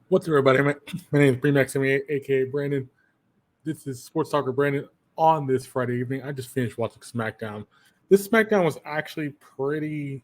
What's up, everybody? My name is Bremax, aka Brandon. This is Sports Talker Brandon on this Friday evening. I just finished watching Smackdown. This Smackdown was actually pretty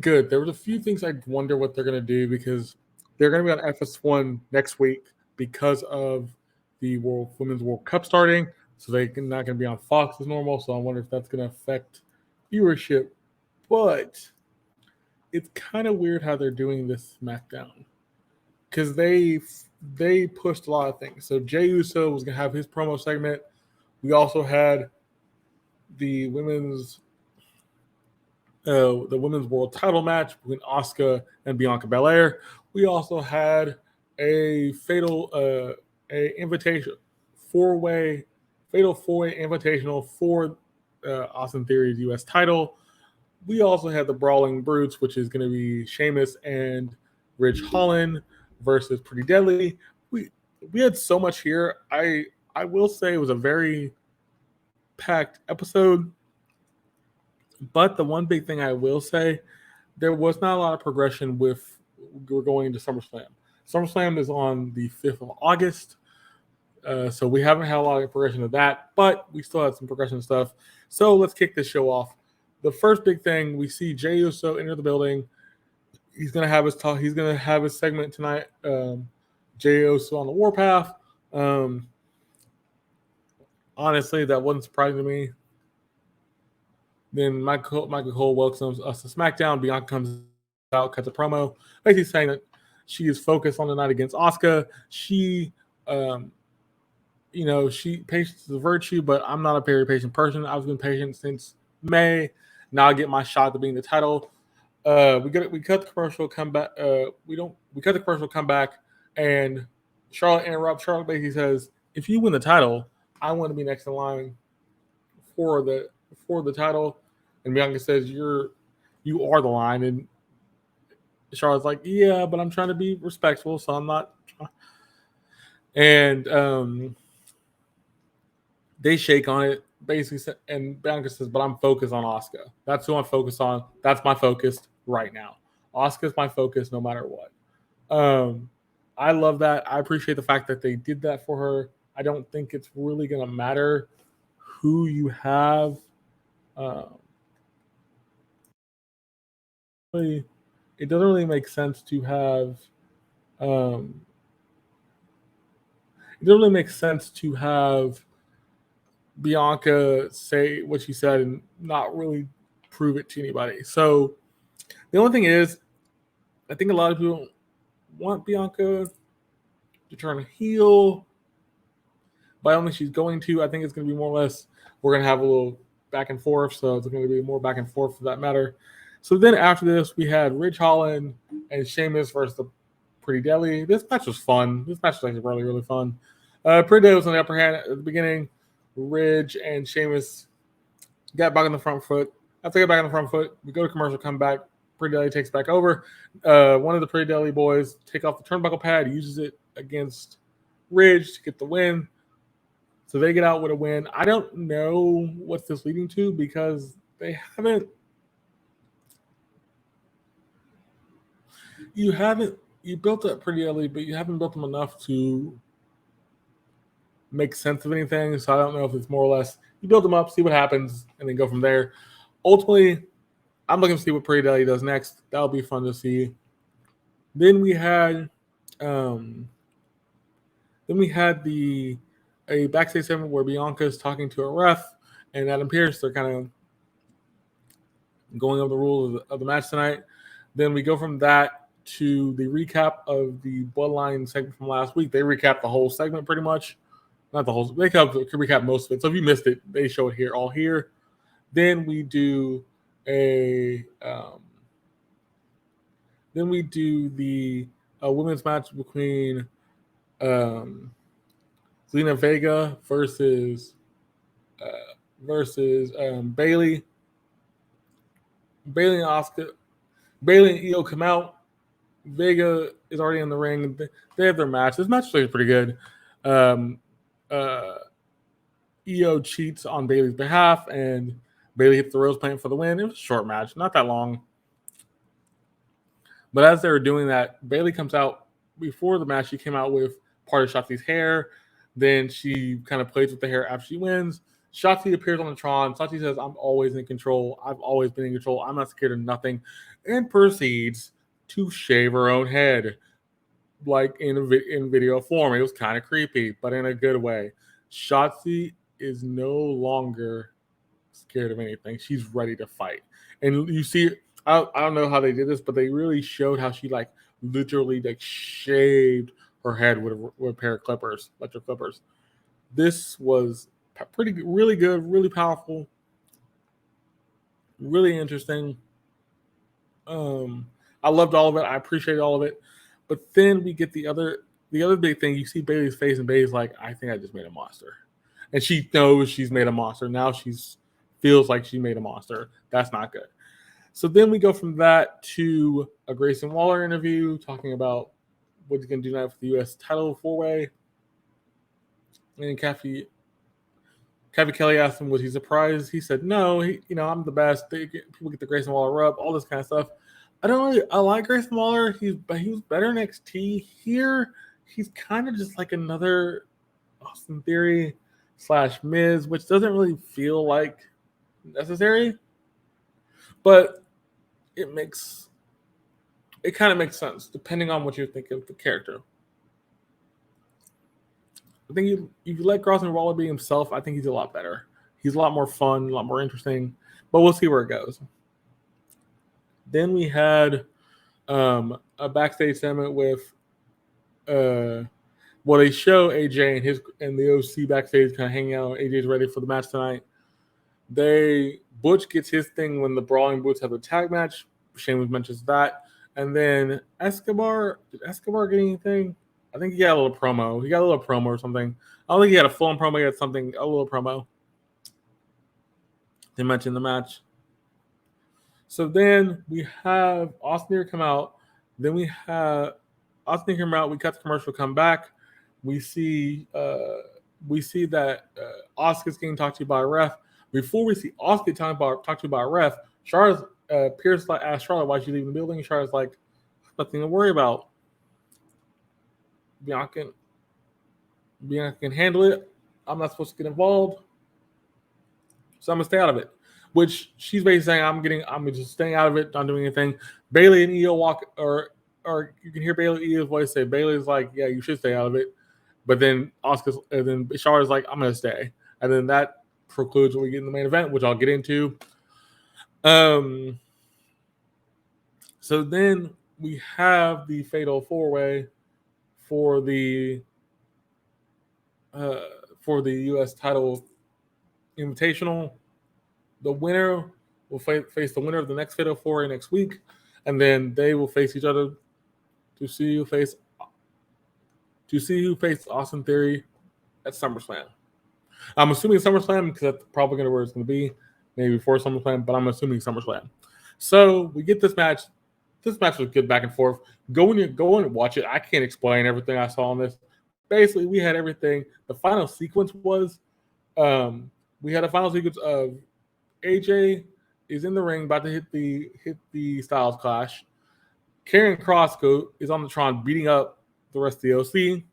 good. There was a few things I wonder what they're gonna do because they're gonna be on FS1 next week because of the Women's World Cup starting. So they're not gonna be on Fox as normal. So I wonder if that's gonna affect viewership. But it's kind of weird how they're doing this SmackDown because they pushed a lot of things. So Jey Uso was gonna have his promo segment. We also had the women's world title match between Asuka and Bianca Belair. We also had a invitation fatal four-way invitational for Austin Theory's U.S. title. We also had the Brawling Brutes, which is going to be Sheamus and Ridge Holland versus Pretty Deadly. We had so much here. I will say it was a very packed episode. But the one big thing I will say, there was not a lot of progression with we're going into SummerSlam. SummerSlam is on the 5th of August. So we haven't had a lot of progression of that, but we still had some progression stuff. So let's kick this show off. The first big thing, we see Jey Uso enter the building. He's gonna have his talk. He's gonna have his segment tonight. Jey Uso on the warpath. Honestly, that wasn't surprising to me. Then Michael Cole welcomes us to SmackDown. Bianca comes out, cuts a promo, basically saying that she is focused on the night against Asuka. She patience is a virtue, but I'm not a very patient person. I've been patient since May. Now I get my shot at being the title. We cut the commercial, come back. We cut the commercial, come back, and Charlotte interrupts. Charlotte basically says, "If you win the title, I want to be next in line for the title." And Bianca says, you are the line." And Charlotte's like, "Yeah, but I'm trying to be respectful, so I'm not." And they shake on it, basically, and Bianca says, "But I'm focused on Asuka. That's who I'm focused on. That's my focus right now. Asuka's my focus no matter what." I love that. I appreciate the fact that they did that for her. I don't think it's really going to matter who you have. It doesn't really make sense to have. It doesn't really make sense to have Bianca say what she said and not really prove it to anybody. So the only thing is, I think a lot of people want Bianca to turn heel. By only she's going to, I think it's going to be more or less, we're going to have a little back and forth. So it's going to be more back and forth for that matter. So then after this, we had Ridge Holland and Sheamus versus the Pretty Deadly. This match was fun. This match was actually really, really fun. Pretty Deadly was on the upper hand at the beginning. Ridge and Sheamus got back on the front foot. After they get back on the front foot, we go to commercial, come back. Pretty Deadly takes back over. One of the Pretty Deadly boys take off the turnbuckle pad, uses it against Ridge to get the win. So they get out with a win. I don't know what's this leading to because they haven't. You built up Pretty Deadly, but you haven't built them enough to make sense of anything. So I don't know if it's more or less you build them up, see what happens, and then go from there. Ultimately, I'm looking to see what Pretty Deadly does next. That'll be fun to see. Then we had a backstage segment where Bianca is talking to a ref and Adam Pearce. They're kind of going over the rules of the match tonight. Then we go from that to the recap of the Bloodline segment from last week. They recap the whole segment pretty much. Not the whole. They could recap most of it. So if you missed it, they show it here, all here. Then we do the women's match between Zelina Vega versus Bayley. Bayley and Asuka. Bayley and Io come out. Vega is already in the ring. They have their match. This match is pretty good. Io cheats on Bayley's behalf, and Bayley hits the Rose Plant for the win. It was a short match, not that long. But as they were doing that, Bailey comes out before the match. She came out with part of Shotzi's hair. Then she kind of plays with the hair after she wins. Shotzi appears on the Tron. Shotzi says, "I'm always in control. I've always been in control. I'm not scared of nothing," and proceeds to shave her own head, like in video form. It was kind of creepy, but in a good way. Shotzi is no longer scared of anything. She's ready to fight. And you see, I don't know how they did this, but they really showed how she like literally like shaved her head with a pair of clippers, electric clippers. This was really good, really powerful, really interesting. I loved all of it. I appreciated all of it. But then we get the other big thing. You see Bailey's face, and Bailey's like, "I think I just made a monster," and she knows she's made a monster. Now she's feels like she made a monster. That's not good. So then we go from that to a Grayson Waller interview talking about what he's going to do now for the U.S. title four-way. And Kathy Kelly asked him, was he surprised? He said, no, I'm the best. People get the Grayson Waller rub, all this kind of stuff. I like Grayson Waller. He was better in NXT. Here, he's kind of just like another Austin Theory / Miz, which doesn't really feel like necessary. But it kind of makes sense depending on what you think of the character. I think if you let Grayson Waller be himself, I think he's a lot better. He's a lot more fun, a lot more interesting. But we'll see where it goes. Then we had a backstage segment with they show AJ and the OC backstage kind of hanging out. AJ's ready for the match tonight. Butch gets his thing when the Brawling Brutes have a tag match. Sheamus mentions that. And then Escobar, did Escobar get anything? I think he got a little promo. He got a little promo or something. I don't think he had a full-on promo. He had a little promo. They mentioned the match. So then we have Austin Theory come out. Then we have Austin Theory come out. We cut the commercial, come back. We see that Oscar's getting talked to by a ref. Before we see Oscar talked to by a ref, Charlotte Pierce asked Charlotte why she's leaving the building. Charlotte's like, nothing to worry about. Bianca can handle it. I'm not supposed to get involved, so I'm gonna stay out of it. Which she's basically saying, I'm just staying out of it, not doing anything. Bailey and Io walk, or you can hear Bailey and Io's voice say, Bailey's like, yeah, you should stay out of it. But then Charlotte's like, I'm gonna stay, and then that precludes when we get in the main event, which I'll get into. So then we have the fatal four-way for the U.S. title invitational. The winner will face the winner of the next fatal four-way next week, and then they will face each other to see who faced Austin Theory at SummerSlam. I'm assuming SummerSlam because that's probably going to where it's going to be, maybe before SummerSlam, but I'm assuming SummerSlam. So we get this match. This match was good back and forth. Go and watch it. I can't explain everything I saw on this. Basically, we had everything. The final sequence was we had a final sequence of AJ is in the ring about to hit the Styles Clash. Karrion Kross is on the Tron beating up the rest of the OC.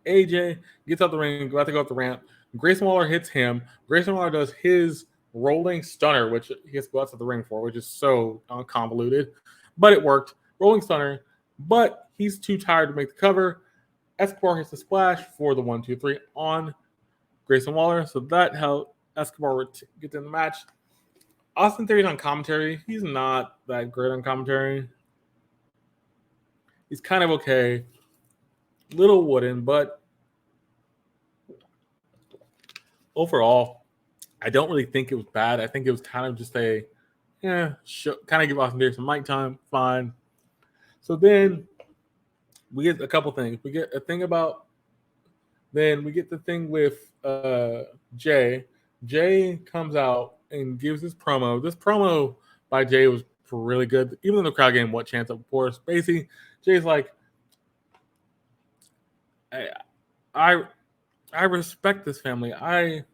AJ gets out the ring, about to go up the ramp. Grayson Waller hits him. Grayson Waller does his rolling stunner, which he has to go out to the ring for, which is so convoluted. But it worked. Rolling stunner. But he's too tired to make the cover. Escobar hits the splash for the 1-2-3 on Grayson Waller. So that helped Escobar get in the match. Austin Theory's on commentary. He's not that great on commentary. He's kind of okay. Little wooden, but overall, I don't really think it was bad. I think it was kind of just kind of give Austin Theory some mic time. Fine. So then we get a couple things. We get a thing about, then we get the thing with Jay. Jay comes out and gives his promo. This promo by Jay was really good. Even though the crowd gave him what chance, of course. Basically, Jay's like, I respect this family. I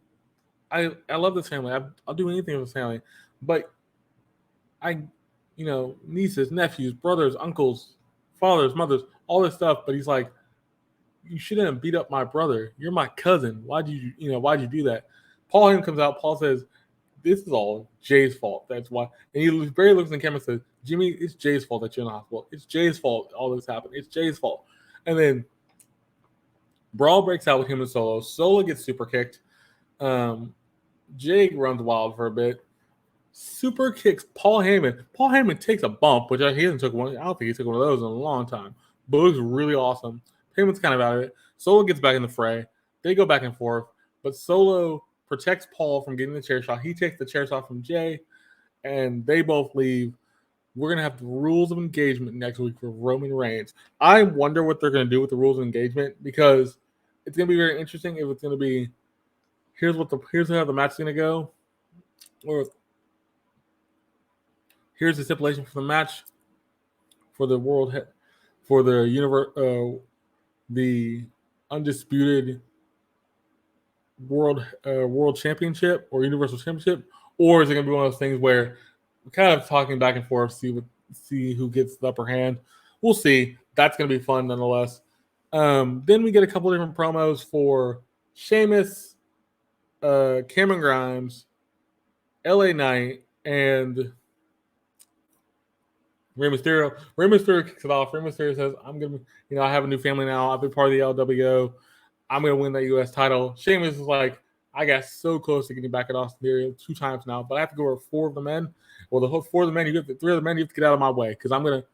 love this family. I'll do anything for this family. But nieces, nephews, brothers, uncles, fathers, mothers, all this stuff. But he's like, you shouldn't have beat up my brother. You're my cousin. Why'd you do that? Paul Heyman comes out. Paul says, this is all Jay's fault. That's why. And he Barry looks in the camera and says, Jimmy, it's Jay's fault that you're in the hospital. It's Jay's fault all this happened. It's Jay's fault. And then brawl breaks out with him and Solo. Solo gets super kicked. Jay runs wild for a bit. Super kicks Paul Heyman. Paul Heyman takes a bump, which he hasn't took one. I don't think he took one of those in a long time. But it looks really awesome. Heyman's kind of out of it. Solo gets back in the fray. They go back and forth. But Solo protects Paul from getting the chair shot. He takes the chair shot from Jay, and they both leave. We're going to have the rules of engagement next week for Roman Reigns. I wonder what they're going to do with the rules of engagement, because it's going to be very interesting if it's going to be, here's how the match is going to go, or here's the stipulation for the match for the universe, the undisputed world championship or universal championship, or is it going to be one of those things where we're kind of talking back and forth, see who gets the upper hand? We'll see. That's going to be fun nonetheless. Then we get a couple different promos for Sheamus, Cameron Grimes, LA Knight, and Rey Mysterio. Rey Mysterio kicks it off. Rey Mysterio says, I have a new family now. I've been part of the LWO. I'm going to win that U.S. title. Sheamus is like, I got so close to getting back at Austin Theory 2 times now, but I have to go over 4 of the men. Well, the 4 of the men, 3 of the men, you have to get out of my way, because I'm gonna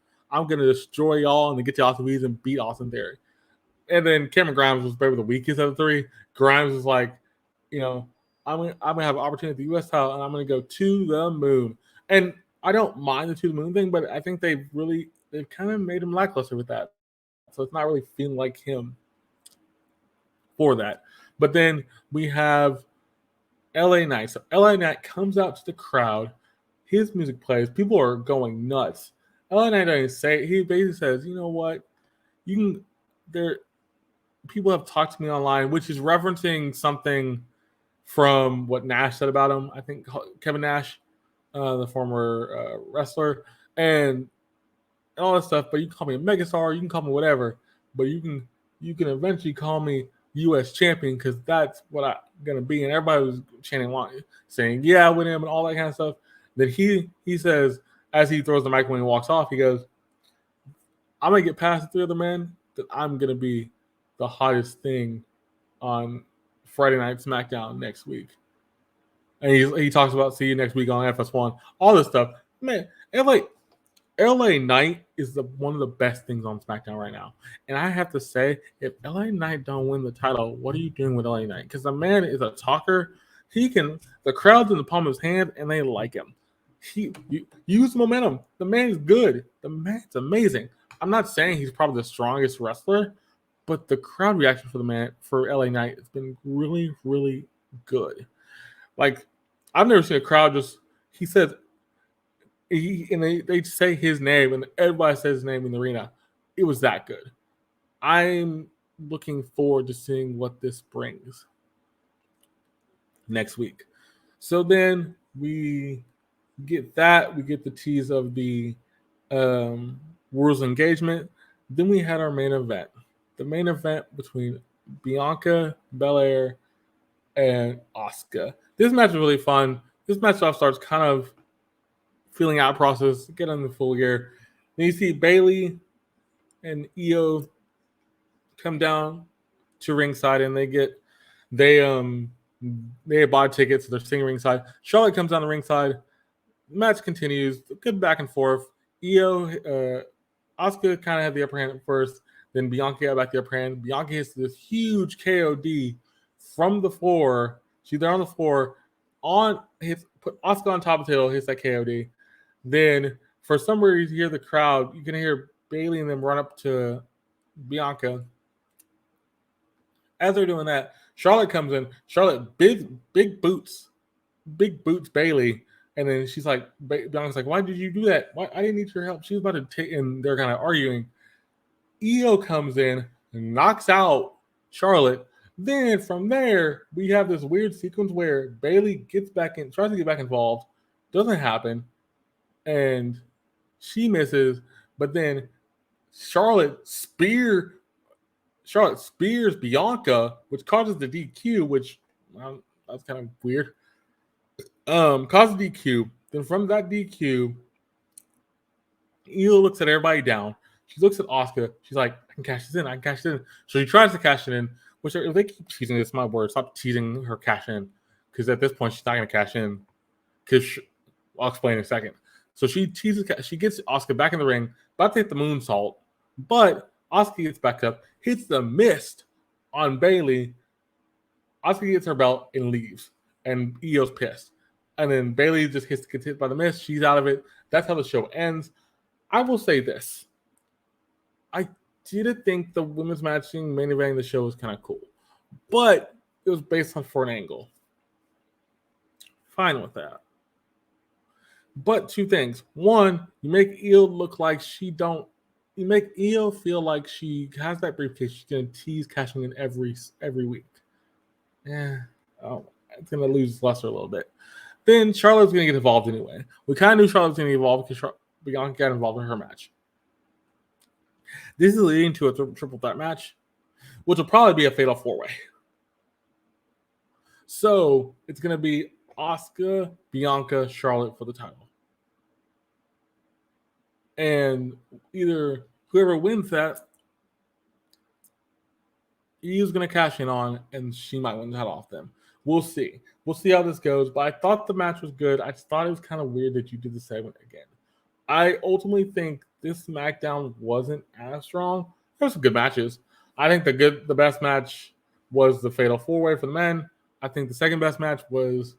destroy y'all and then get to Austin Theory and beat Austin Theory. And then Cameron Grimes was maybe the weakest of the 3. Grimes is like, I'm gonna have an opportunity at the U.S. title, and I'm gonna go to the moon. And I don't mind the to the moon thing, but I think they've kind of made him lackluster with that. So it's not really feeling like him for that. But then we have LA Knight. So LA Knight comes out to the crowd. His music plays. People are going nuts. LA Knight doesn't say. He basically says, you know what? People have talked to me online, which is referencing something from what Nash said about him. I think Kevin Nash, the former wrestler, and all that stuff. But you can call me a megastar. You can call me whatever. But you can eventually call me U.S. champion, because that's what I'm gonna be. And everybody was chanting, saying yeah with him and all that kind of stuff. Then he says, as he throws the microphone and walks off, he goes, I'm gonna get past the 3 other men, that I'm gonna be the hottest thing on Friday Night SmackDown next week. And he talks about see you next week on FS1, all this stuff. Man, LA Knight is one of the best things on SmackDown right now. And I have to say, if LA Knight don't win the title, what are you doing with LA Knight? Because the man is a talker. The crowd's in the palm of his hand, and they like him. Use momentum. The man's good. The man's amazing. I'm not saying he's probably the strongest wrestler, but the crowd reaction for LA Knight has been really, really good. Like, I've never seen a crowd he says, they say his name, and everybody says his name in the arena. It was that good. I'm looking forward to seeing what this brings next week. So then we get that. We get the tease of the rules of engagement. Then we had our main event. The main event between Bianca Belair and Asuka. This match is really fun. This match starts kind of feeling out process, get on the full gear. Then you see Bayley and Io come down to ringside, and they bought tickets, so they're sitting ringside. Charlotte comes down the ringside. The match continues, good back and forth. Asuka kind of had the upper hand at first, then Bianca got back the upper hand. Bianca hits this huge KOD from the floor. She's there on the floor, put Asuka on top of the table, hits that KOD. Then, for some reason, you hear the crowd. You can hear Bayley and them run up to Bianca. As they're doing that, Charlotte comes in. Charlotte, big boots Bayley. And then she's like, Bianca's like, why did you do that? Why? I didn't need your help. She was about to take, and they're kind of arguing. Io comes in and knocks out Charlotte. Then from there, we have this weird sequence where Bayley tries to get back involved. Doesn't happen. And She misses, but then Charlotte spears Bianca, which causes the DQ, which that's kind of weird. Causes DQ. Then from that DQ, Io looks at everybody down. She looks at Asuka. She's like, I can cash this in. I can cash it in. So she tries to cash it in, which if they keep teasing, it's my word. Stop teasing her cash in. Because at this point, she's not going to cash in. Because I'll explain in a second. So she gets Asuka back in the ring, about to hit the moonsault. But Asuka gets back up, hits the mist on Bayley. Asuka gets her belt and leaves. And Io's pissed. And then Bayley just gets hit by the mist. She's out of it. That's how the show ends. I will say this. I didn't think the women's matching main eventing the show was kind of cool. But it was based on for an angle. Fine with that. But two things. One, you make Io look like you make Io feel like she has that briefcase. She's going to tease cashing in every week. It's going to lose luster a little bit. Then Charlotte's going to get involved anyway. We kind of knew Charlotte was going to get involved because Bianca got involved in her match. This is leading to a triple threat match, which will probably be a fatal 4-way. So it's going to be Asuka, Bianca, Charlotte for the title. And either whoever wins that, Eve's going to cash in on, and she might win the title off them. We'll see. We'll see how this goes. But I thought the match was good. I just thought it was kind of weird that you did the segment again. I ultimately think this SmackDown wasn't as strong. There were some good matches. I think the best match was the Fatal 4-Way for the men. I think the second best match was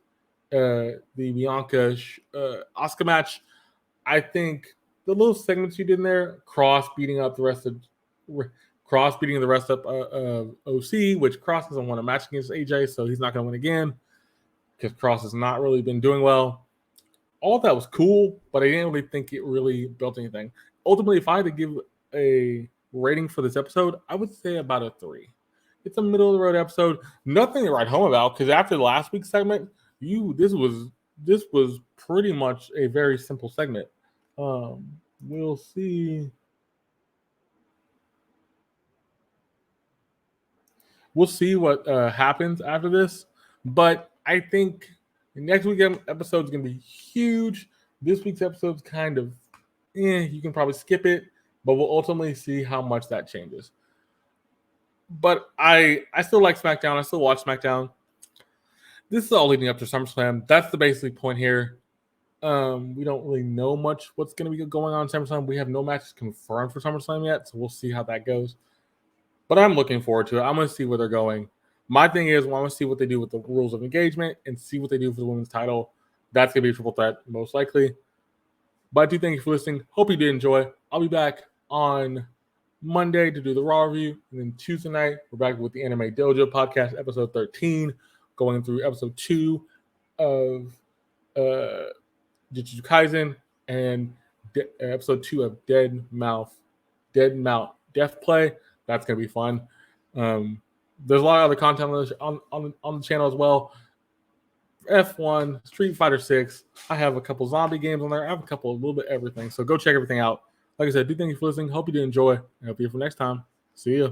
the Bianca Asuka match. I think the little segments you did in there, Cross beating the rest of OC, which Cross doesn't want to match against AJ, so he's not going to win again because Cross has not really been doing well. All that was cool, but I didn't really think it really built anything. Ultimately, if I had to give a rating for this episode, I would say about a 3. It's a middle-of-the-road episode. Nothing to write home about because after last week's segment, this was pretty much a very simple segment. We'll see. We'll see what happens after this, but I think next week's episode is going to be huge. This week's episode is kind of, you can probably skip it, but we'll ultimately see how much that changes. But I still like SmackDown. I still watch SmackDown. This is all leading up to SummerSlam. That's the basic point here. We don't really know much what's going to be going on in SummerSlam. We have no matches confirmed for SummerSlam yet, so we'll see how that goes. But I'm looking forward to it. I'm going to see where they're going. My thing is, I want to see what they do with the rules of engagement and see what they do for the women's title. That's going to be a triple threat, most likely. But I do thank you for listening. Hope you did enjoy. I'll be back on Monday to do the Raw review. And then Tuesday night, we're back with the Anime Dojo podcast, episode 13, going through episode 2 of Jujutsu Kaisen and episode 2 of Dead Mount Death Play. That's going to be fun. There's a lot of other content on the channel as well. F1, Street Fighter 6. I have a couple zombie games on there. I have a little bit of everything. So go check everything out. Like I said, do thank you for listening. Hope you did enjoy. I hope you for next time. See ya.